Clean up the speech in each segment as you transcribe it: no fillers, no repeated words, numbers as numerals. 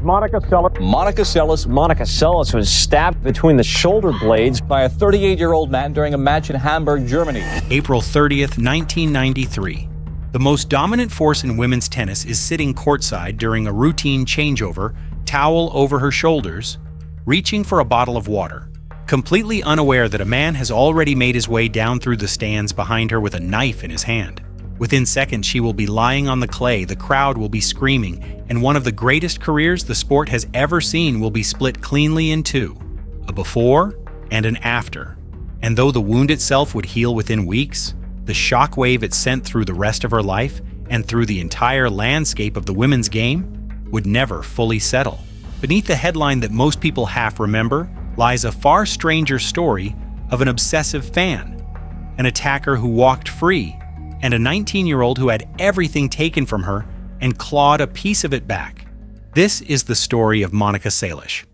Monica Seles. Monica Seles was stabbed between the shoulder blades by a 38-year-old man during a match in Hamburg, Germany. April 30th, 1993. The most dominant force in women's tennis is sitting courtside during a routine changeover, towel over her shoulders, reaching for a bottle of water, completely unaware that a man has already made his way down through the stands behind her with a knife in his hand. Within seconds, she will be lying on the clay, the crowd will be screaming, and one of the greatest careers the sport has ever seen will be split cleanly in two, a before and an after. And though the wound itself would heal within weeks, the shockwave it sent through the rest of her life and through the entire landscape of the women's game would never fully settle. Beneath the headline that most people half remember lies a far stranger story of an obsessive fan, an attacker who walked free, and a 19-year-old who had everything taken from her and clawed a piece of it back. This is the story of Monica Seles.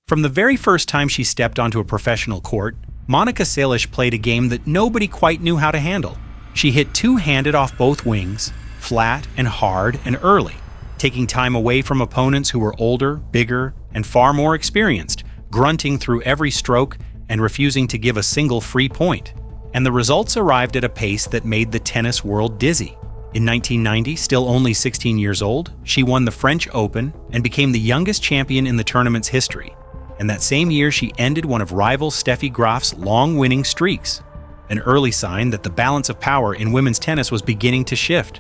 From the very first time she stepped onto a professional court, Monica Seles played a game that nobody quite knew how to handle. She hit two-handed off both wings, flat and hard and early, taking time away from opponents who were older, bigger, and far more experienced, grunting through every stroke and refusing to give a single free point. And the results arrived at a pace that made the tennis world dizzy. In 1990, still only 16 years old, she won the French Open and became the youngest champion in the tournament's history. And that same year, she ended one of rival Steffi Graf's long winning streaks, an early sign that the balance of power in women's tennis was beginning to shift.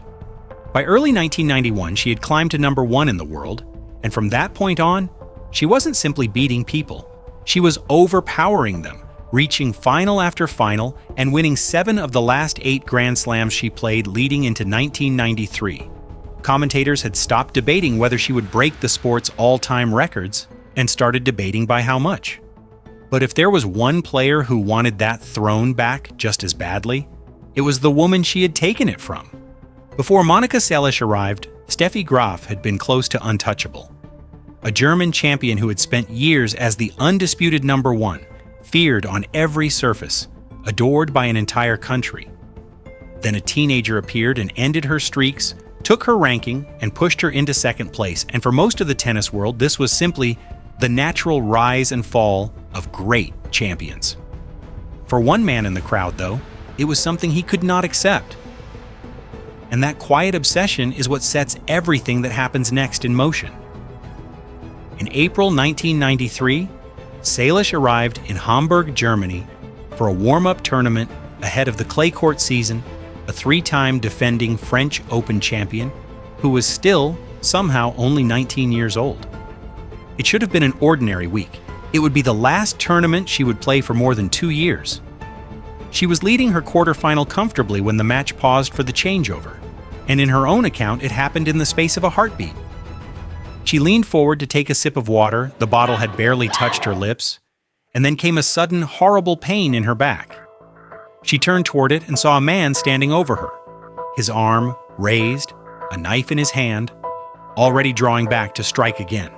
By early 1991, she had climbed to number 1 in the world, and from that point on, she wasn't simply beating people, she was overpowering them, reaching final after final and winning 7 of the last 8 Grand Slams she played leading into 1993. Commentators had stopped debating whether she would break the sport's all-time records and started debating by how much. But if there was one player who wanted that throne back just as badly, it was the woman she had taken it from. Before Monica Seles arrived, Steffi Graf had been close to untouchable. A German champion who had spent years as the undisputed number 1, feared on every surface, adored by an entire country. Then a teenager appeared and ended her streaks, took her ranking, and pushed her into second place. And for most of the tennis world, this was simply the natural rise and fall of great champions. For one man in the crowd, though, it was something he could not accept. And that quiet obsession is what sets everything that happens next in motion. In April 1993, Seles arrived in Hamburg, Germany for a warm-up tournament ahead of the clay court season, a 3-time defending French Open champion who was still, somehow, only 19 years old. It should have been an ordinary week. It would be the last tournament she would play for more than 2 years. She was leading her quarterfinal comfortably when the match paused for the changeover, and in her own account, it happened in the space of a heartbeat. She leaned forward to take a sip of water, the bottle had barely touched her lips, and then came a sudden, horrible pain in her back. She turned toward it and saw a man standing over her, his arm raised, a knife in his hand, already drawing back to strike again.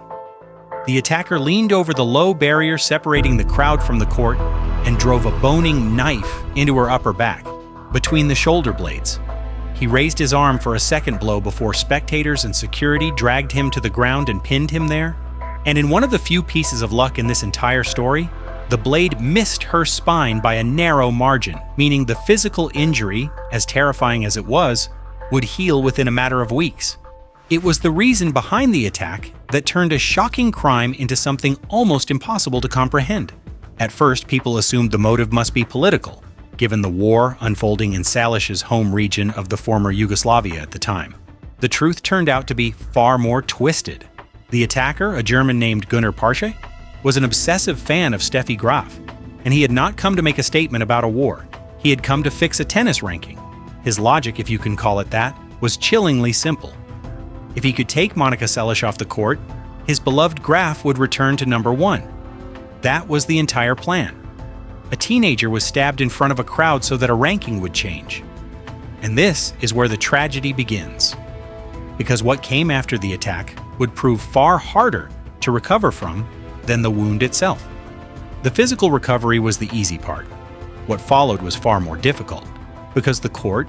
The attacker leaned over the low barrier separating the crowd from the court and drove a boning knife into her upper back, between the shoulder blades. He raised his arm for a second blow before spectators and security dragged him to the ground and pinned him there. And in one of the few pieces of luck in this entire story, the blade missed her spine by a narrow margin, meaning the physical injury, as terrifying as it was, would heal within a matter of weeks. It was the reason behind the attack that turned a shocking crime into something almost impossible to comprehend. At first, people assumed the motive must be political, given the war unfolding in Seles's home region of the former Yugoslavia at the time. The truth turned out to be far more twisted. The attacker, a German named Gunnar Parsche, was an obsessive fan of Steffi Graf, and he had not come to make a statement about a war. He had come to fix a tennis ranking. His logic, if you can call it that, was chillingly simple. If he could take Monica Seles off the court, his beloved Graf would return to number 1. That was the entire plan. A teenager was stabbed in front of a crowd so that a ranking would change. And this is where the tragedy begins. Because what came after the attack would prove far harder to recover from than the wound itself. The physical recovery was the easy part. What followed was far more difficult, because the court,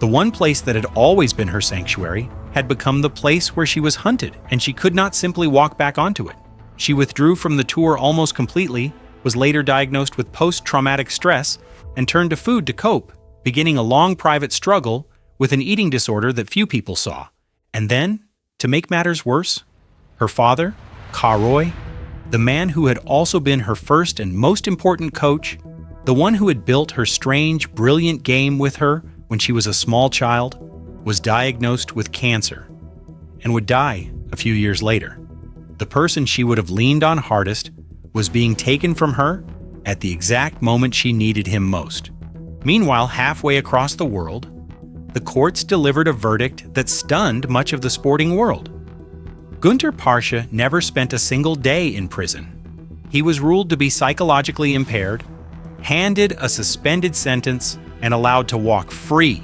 the one place that had always been her sanctuary, had become the place where she was hunted, and she could not simply walk back onto it. She withdrew from the tour almost completely, was later diagnosed with post-traumatic stress, and turned to food to cope, beginning a long private struggle with an eating disorder that few people saw. And then, to make matters worse, her father, Roy, the man who had also been her first and most important coach, the one who had built her strange, brilliant game with her when she was a small child, was diagnosed with cancer and would die a few years later. The person she would have leaned on hardest was being taken from her at the exact moment she needed him most. Meanwhile, halfway across the world, the courts delivered a verdict that stunned much of the sporting world. Günter Parsche never spent a single day in prison. He was ruled to be psychologically impaired, handed a suspended sentence, and allowed to walk free.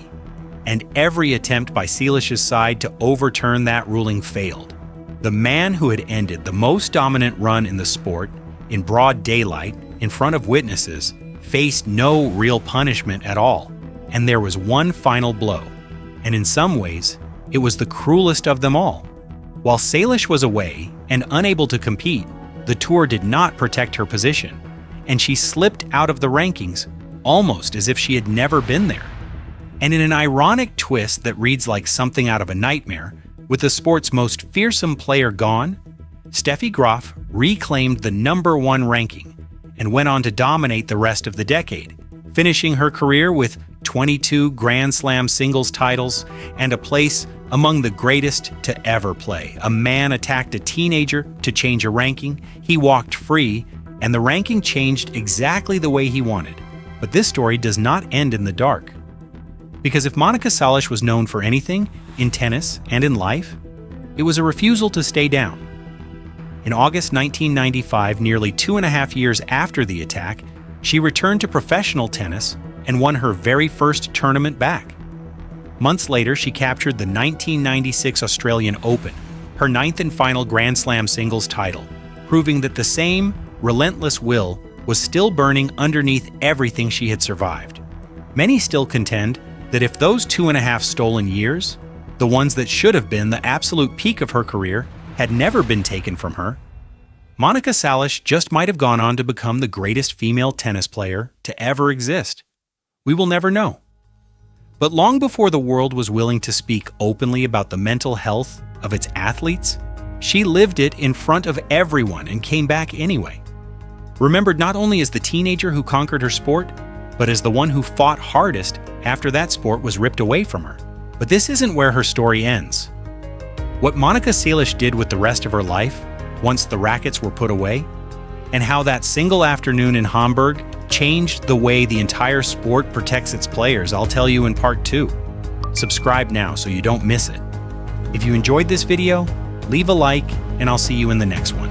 And every attempt by Seles's side to overturn that ruling failed. The man who had ended the most dominant run in the sport, in broad daylight, in front of witnesses, faced no real punishment at all. And there was one final blow. And in some ways, it was the cruelest of them all. While Seles was away and unable to compete, the tour did not protect her position, and she slipped out of the rankings almost as if she had never been there. And in an ironic twist that reads like something out of a nightmare, with the sport's most fearsome player gone, Steffi Graf reclaimed the #1 ranking and went on to dominate the rest of the decade, finishing her career with 22 Grand Slam singles titles and a place among the greatest to ever play. A man attacked a teenager to change a ranking, he walked free, and the ranking changed exactly the way he wanted. But this story does not end in the dark. Because if Monica Seles was known for anything, in tennis and in life, it was a refusal to stay down. In August 1995, nearly 2.5 years after the attack, she returned to professional tennis and won her very first tournament back. Months later, she captured the 1996 Australian Open, her 9th and final Grand Slam singles title, proving that the same relentless will was still burning underneath everything she had survived. Many still contend that if those 2.5 stolen years, the ones that should have been the absolute peak of her career, had never been taken from her, Monica Seles just might have gone on to become the greatest female tennis player to ever exist. We will never know. But long before the world was willing to speak openly about the mental health of its athletes, she lived it in front of everyone and came back anyway. Remembered not only as the teenager who conquered her sport, but as the one who fought hardest after that sport was ripped away from her. But this isn't where her story ends. What Monica Seles did with the rest of her life, once the rackets were put away, and how that single afternoon in Hamburg changed the way the entire sport protects its players, I'll tell you in part 2. Subscribe now so you don't miss it. If you enjoyed this video, leave a like, and I'll see you in the next one.